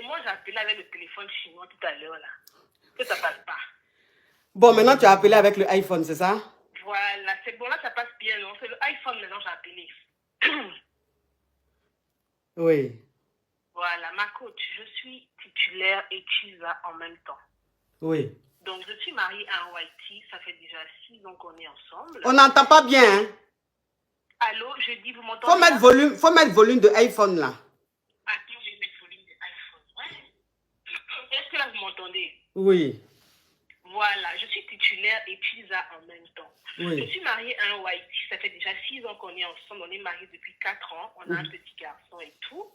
moi, j'ai appelé avec le téléphone chinois tout à l'heure, là. Que ça passe pas. Bon, maintenant, tu as appelé avec le iPhone, c'est ça? Voilà, c'est bon, là, ça passe bien, non? C'est le iPhone, maintenant, j'ai appelé. Oui. Voilà, ma coach, je suis titulaire et Chiza en même temps. Oui. Donc, je suis mariée à un Whitey, ça fait déjà 6 ans qu'on est ensemble. On n'entend pas bien, hein? Allô, je dis, vous m'entendez? Faut mettre volume de iPhone, là. Attends, je vais mettre volume de iPhone. Ouais. Est-ce que là, vous m'entendez? Oui. Voilà, je suis titulaire et Chiza en même temps. Oui. Je suis mariée à un Whitey, ça fait déjà 6 ans qu'on est ensemble, on est mariés depuis 4 ans, on a un petit garçon et tout.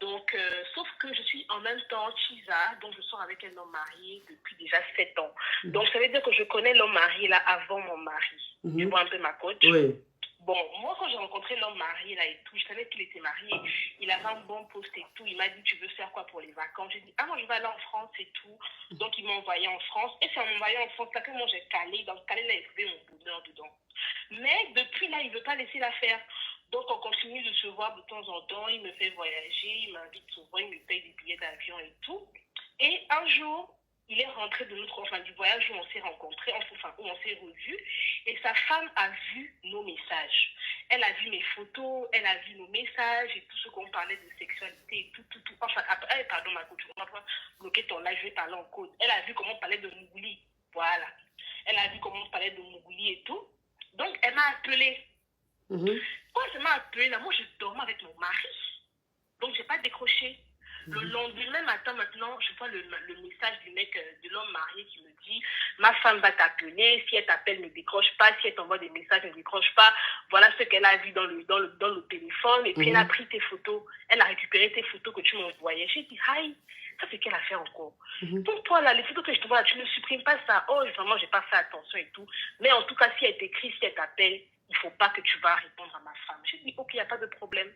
Donc, sauf que je suis en même temps Chiza, donc je sors avec un homme marié depuis déjà 7 ans. Donc, ça veut dire que je connais l'homme marié là avant mon mari. Tu vois un peu ma coach? Oui. Bon, moi, quand j'ai rencontré l'homme marié là et tout, je savais qu'il était marié. Il avait un bon poste et tout. Il m'a dit, tu veux faire quoi pour les vacances? J'ai dit, ah, moi, je vais aller en France et tout. Donc, il m'a envoyé en France. Et c'est en m'envoyant en France là que moi, j'ai calé. Dans ce calé là, il trouvé mon bonheur dedans. Mais depuis là, il ne veut pas laisser l'affaire. Donc, on continue de se voir de temps en temps. Il me fait voyager. Il m'invite souvent. Il me paye des billets d'avion et tout. Et un jour, il est rentré de du voyage où on s'est rencontrés, où on s'est revus, et sa femme a vu nos messages. Elle a vu mes photos, elle a vu nos messages et tout ce qu'on parlait de sexualité et tout. Enfin, après, pardon, ma coach, on va pas bloquer ton live, je vais parler en code. Elle a vu comment on parlait de Mougouli, voilà. Elle a vu comment on parlait de Mougouli et tout. Donc, elle m'a appelée. Quand elle m'a appelée, là, moi, je dormais avec mon mari. Donc, je n'ai pas décroché. Le lendemain matin, maintenant, je vois le message du mec, de l'homme marié qui me dit « Ma femme va t'appeler, si elle t'appelle, ne décroche pas, si elle t'envoie des messages, ne décroche pas. Voilà ce qu'elle a vu dans le téléphone. » Et puis, elle a pris tes photos. Elle a récupéré tes photos que tu m'envoyais. J'ai dit « Aïe, ça c'est quelle affaire encore ?» Donc, toi, là, les photos que je te vois, tu ne supprimes pas ça. Oh, vraiment, je n'ai pas fait attention et tout. Mais en tout cas, si elle t'écrit, si elle t'appelle, il ne faut pas que tu vas répondre à ma femme. J'ai dit, ok, il n'y a pas de problème.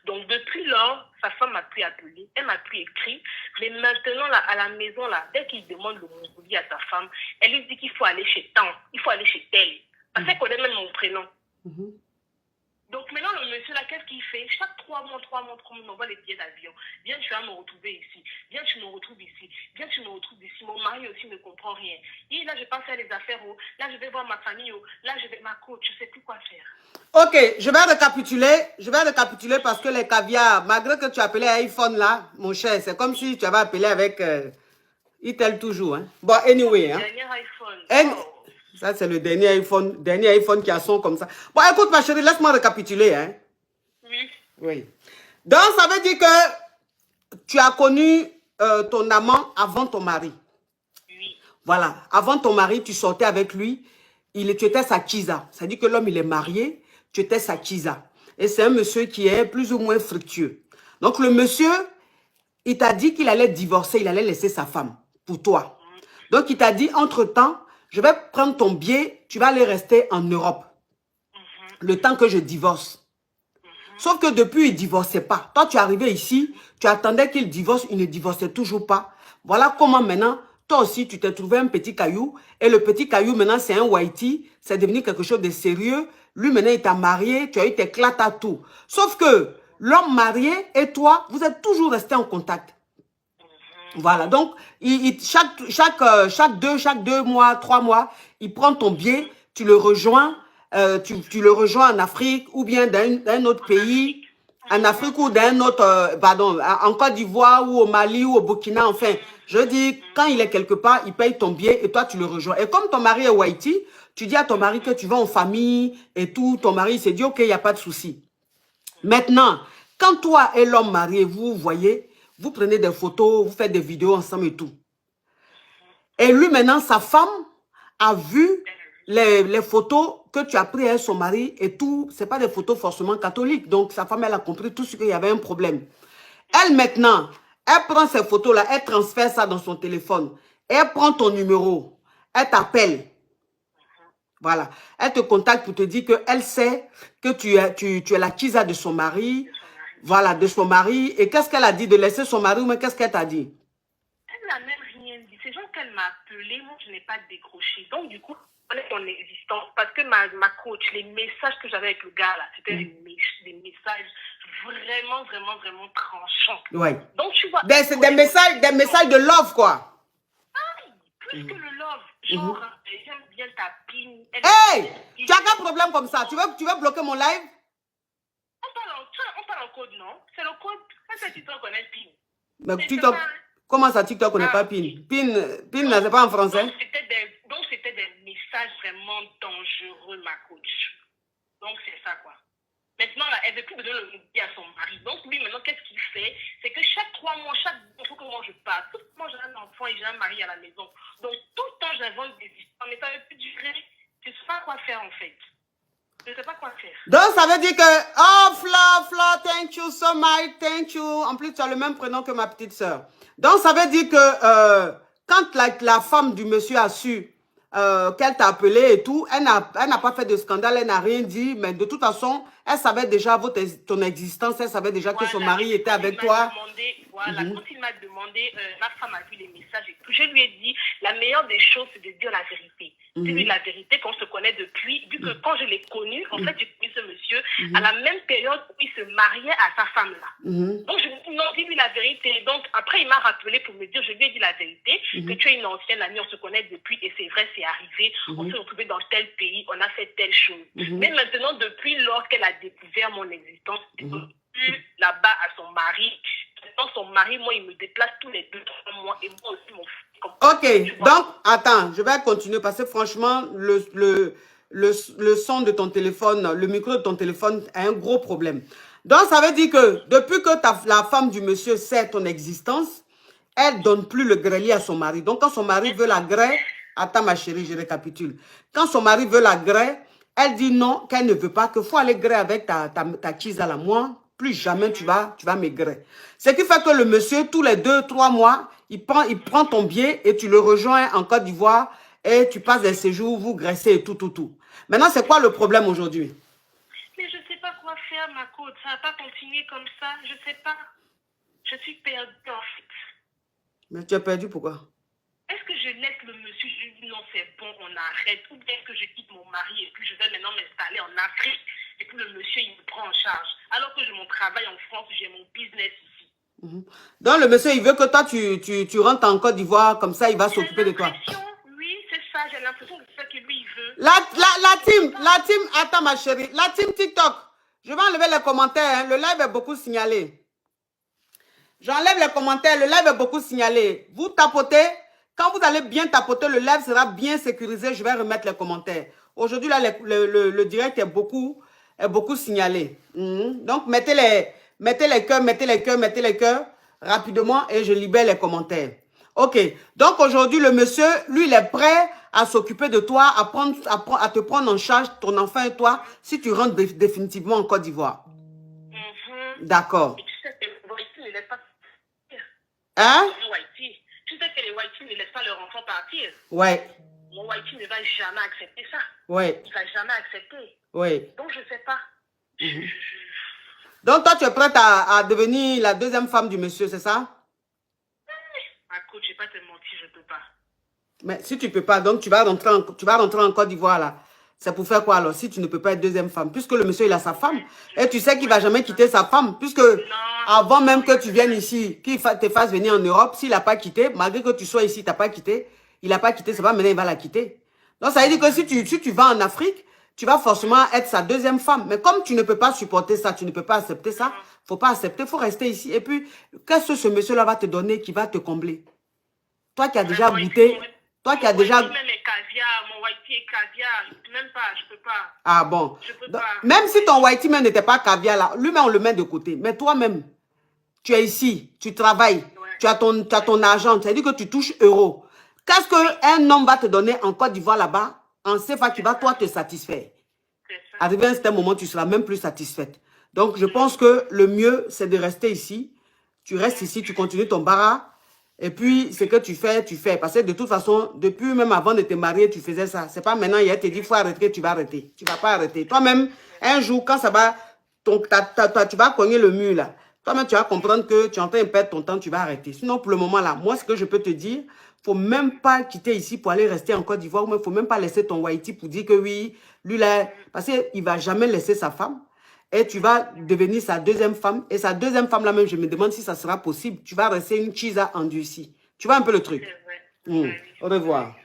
Donc, depuis lors, sa femme m'a plus appelé, elle m'a plus écrit. Mais maintenant, là, à la maison, là, dès qu'il demande le Mongolie à sa femme, elle lui dit qu'il faut aller chez Tan, il faut aller chez Tel. Parce qu'elle connaît même mon prénom. Donc, maintenant, le monsieur, là, qu'est-ce qu'il fait? Chaque 3 mois, on m'envoie les billets d'avion. Viens, tu vas me retrouver ici. Viens, tu me retrouves ici. Viens, tu me retrouves ici. Mon mari aussi ne comprend rien. Et là, je vais pas faire les affaires. Oh. Là, je vais voir ma famille. Oh. Là, je vais ma coach. Je ne sais plus quoi faire. Ok, je vais récapituler. Je vais récapituler parce que les caviars, malgré que tu appelais iPhone là, mon cher, c'est comme si tu avais appelé avec Itel toujours. Hein. Bon, anyway. Hein. Dernier iPhone. Ça, c'est le dernier iPhone qui a son comme ça. Bon, écoute, ma chérie, laisse-moi récapituler. Hein. Oui. Donc, ça veut dire que tu as connu ton amant avant ton mari. Oui. Voilà. Avant ton mari, tu sortais avec lui. Tu étais sa Chiza. Ça veut dire que l'homme, il est marié. Tu étais sa Chiza. Et c'est un monsieur qui est plus ou moins fructueux. Donc, le monsieur, il t'a dit qu'il allait divorcer. Il allait laisser sa femme pour toi. Donc, il t'a dit, entre-temps, je vais prendre ton billet. Tu vas aller rester en Europe. Le temps que je divorce. Sauf que depuis, il ne divorçait pas. Toi, tu es arrivé ici. Tu attendais qu'il divorce. Il ne divorçait toujours pas. Voilà comment maintenant... Toi aussi, tu t'es trouvé un petit caillou. Et le petit caillou, maintenant, c'est un Whitey. C'est devenu quelque chose de sérieux. Lui, maintenant, il t'a marié. Tu as eu tes clats à tout. Sauf que l'homme marié et toi, vous êtes toujours restés en contact. Voilà. Donc, chaque 2 mois, 3 mois, il prend ton billet. Tu le rejoins. Tu le rejoins en Afrique ou bien dans un autre pays. En Afrique ou d'un autre, en Côte d'Ivoire ou au Mali ou au Burkina, enfin. Je dis, quand il est quelque part, il paye ton billet et toi, tu le rejoins. Et comme ton mari est Whitey, tu dis à ton mari que tu vas en famille et tout. Ton mari s'est dit, ok, il n'y a pas de souci. Maintenant, quand toi et l'homme marié, vous voyez, vous prenez des photos, vous faites des vidéos ensemble et tout. Et lui, maintenant, sa femme a vu les photos que tu as prises avec son mari et tout. Ce n'est pas des photos forcément catholiques. Donc, sa femme, elle a compris tout ce qu'il y avait un problème. Elle, maintenant... Elle prend ces photos-là, elle transfère ça dans son téléphone. Elle prend ton numéro. Elle t'appelle. Voilà. Elle te contacte pour te dire qu'elle sait que tu es la Chiza de son mari. Voilà, de son mari. Et qu'est-ce qu'elle a dit? De laisser son mari ou mais qu'est-ce qu'elle t'a dit? Elle n'a même rien dit. C'est genre qu'elle m'a appelé. Moi, je n'ai pas décroché. Donc, du coup... connais ton existence. Parce que ma coach, les messages que j'avais avec le gars, là, c'était des messages vraiment, vraiment, vraiment tranchants. Ouais. Donc, tu vois... C'est des messages de love, quoi. Plus que le love. Genre, j'aime bien ta pine. Hey! Tu as quel problème comme ça? Tu veux bloquer mon live? On parle en code, non? C'est le code. Quand c'est TikTok, on est pin. Mais TikTok, comment ça TikTok, on n'est pas pin? Pin, c'est pas en français? Donc, c'était des messages vraiment dangereux, ma coach. Donc, c'est ça, quoi. Maintenant, là, elle ne veut plus me donner le midi à son mari. Donc, lui, maintenant, qu'est-ce qu'il fait? C'est que chaque 3 mois, il faut que moi je parte. Tout le temps, j'ai un enfant et j'ai un mari à la maison. Donc, tout le temps, j'invente des histoires. Mais ça ne veut plus durer. Je ne sais pas quoi faire, en fait. Je ne sais pas quoi faire. Donc, ça veut dire que, oh, Fla, thank you so much, thank you. En plus, tu as le même prénom que ma petite soeur. Donc, ça veut dire que quand la femme du monsieur a su qu'elle t'a appelé et tout, elle n'a pas fait de scandale, elle n'a rien dit, mais de toute façon, elle savait déjà ton existence, elle savait déjà que son mari était avec toi. Quand il m'a demandé, ma femme a vu les messages et tout, je lui ai dit, la meilleure des choses, c'est de dire la vérité. Dis-lui la vérité qu'on se connaît depuis, vu que quand je l'ai connu, en fait, j'ai connu ce monsieur à la même période où il se mariait à sa femme-là. Donc, je lui ai dit, non, dis-lui la vérité. Donc, après, il m'a rappelé pour me dire, je lui ai dit la vérité, que tu es une ancienne amie, on se connaît depuis, et c'est vrai, c'est arrivé, on s'est retrouvés dans tel pays, on a fait telle chose. Mais maintenant, depuis lors qu'elle a découvert mon existence, elle n'est plus là-bas à son mari. Maintenant, son mari, moi, il me déplace tous les 2-3 mois, et moi aussi, mon fils. Ok, donc, attends, je vais continuer parce que franchement, le son de ton téléphone, le micro de ton téléphone a un gros problème. Donc, ça veut dire que depuis que la femme du monsieur sait ton existence, elle ne donne plus le grêlis à son mari. Donc, quand son mari veut la grêle, attends ma chérie, je récapitule. Quand son mari veut la grêle, elle dit non, qu'elle ne veut pas, qu'il faut aller grêler avec ta kisa là. Moi, plus jamais tu vas maigrir. Ce qui fait que le monsieur, tous les 2-3 mois, il prend ton billet et tu le rejoins en Côte d'Ivoire et tu passes des séjours, vous graissez et tout. Maintenant, c'est quoi le problème aujourd'hui? Mais je ne sais pas quoi faire, ma coach. Ça ne va pas continuer comme ça. Je ne sais pas. Je suis perdue, en fait. Mais tu es perdue, pourquoi? Est-ce que je laisse le monsieur, je lui dis non, c'est bon, on arrête. Ou bien est-ce que je quitte mon mari et puis je vais maintenant m'installer en Afrique et puis le monsieur, il me prend en charge. Alors que j'ai mon travail en France, j'ai mon business ici. Donc le monsieur, il veut que toi, tu rentres en Côte d'Ivoire, comme ça, il va s'occuper de toi. Oui, c'est ça. J'ai l'impression que c'est ça que lui, il veut. La team, attends ma chérie, la team TikTok, je vais enlever les commentaires, hein. Le live est beaucoup signalé. J'enlève les commentaires, le live est beaucoup signalé. Vous tapotez, quand vous allez bien tapoter, le live sera bien sécurisé, je vais remettre les commentaires. Aujourd'hui, là, le direct est beaucoup signalé. Donc, mettez les cœurs rapidement et je libère les commentaires. Ok, donc aujourd'hui, le monsieur, lui, il est prêt à s'occuper de toi, à te prendre en charge, ton enfant et toi, si tu rentres définitivement en Côte d'Ivoire. D'accord. Hein? Tu sais que les Whiteys ne laissent pas leur enfant partir. Ouais. Mon Whitey ne va jamais accepter ça. Ouais. Il ne va jamais accepter. Ouais. Donc, je ne sais pas. Donc, toi, tu es prête à devenir la deuxième femme du monsieur, c'est ça? Ma coach, je ne vais pas te mentir, je ne peux pas. Mais si tu ne peux pas, donc tu vas rentrer en Côte d'Ivoire, là. C'est pour faire quoi, alors, si tu ne peux pas être deuxième femme? Puisque le monsieur, il a sa femme. Et tu sais qu'il ne va jamais quitter sa femme. Puisque avant même que tu viennes ici, qu'il te fasse venir en Europe, s'il n'a pas quitté, malgré que tu sois ici, tu n'as pas quitté, il n'a pas quitté, c'est pas maintenant il va la quitter. Donc, ça veut dire que si tu vas en Afrique, tu vas forcément être sa deuxième femme. Mais comme tu ne peux pas supporter ça, tu ne peux pas accepter ça, il ne faut pas accepter, il faut rester ici. Et puis, qu'est-ce que ce monsieur-là va te donner qui va te combler? Toi qui as déjà goûté, toi qui as déjà... Mon whitey est caviar, même pas, je peux pas. Ah bon. Je peux Donc, pas. même si ton whitey même n'était pas caviar là, lui-même on le met de côté. Mais toi-même, tu es ici, tu travailles, tu as ton argent, ça veut dire que tu touches euros. Qu'est-ce qu'un homme va te donner en Côte d'Ivoire là-bas, en CFA qui va toi te satisfaire? Arrivé à un certain moment, tu seras même plus satisfaite. Donc je pense que le mieux, c'est de rester ici. Tu restes ici, tu continues ton bara. Et puis, ce que tu fais, tu fais. Parce que de toute façon, depuis même avant de te marier, tu faisais ça. C'est pas maintenant, il te dit, il faut arrêter, tu vas arrêter. Tu vas pas arrêter. Toi-même, un jour, quand ça va, tu vas cogner le mur là. Toi-même, tu vas comprendre que tu es en train de perdre ton temps, tu vas arrêter. Sinon, pour le moment là, moi, ce que je peux te dire, faut même pas quitter ici pour aller rester en Côte d'Ivoire, ou il ne faut même pas laisser ton Haïti pour dire que oui, lui là, parce qu'il ne va jamais laisser sa femme. Et tu vas devenir sa deuxième femme. Et sa deuxième femme là même, je me demande si ça sera possible. Tu vas rester une chisa endurcie. Tu vois un peu le truc. C'est vrai. Au revoir.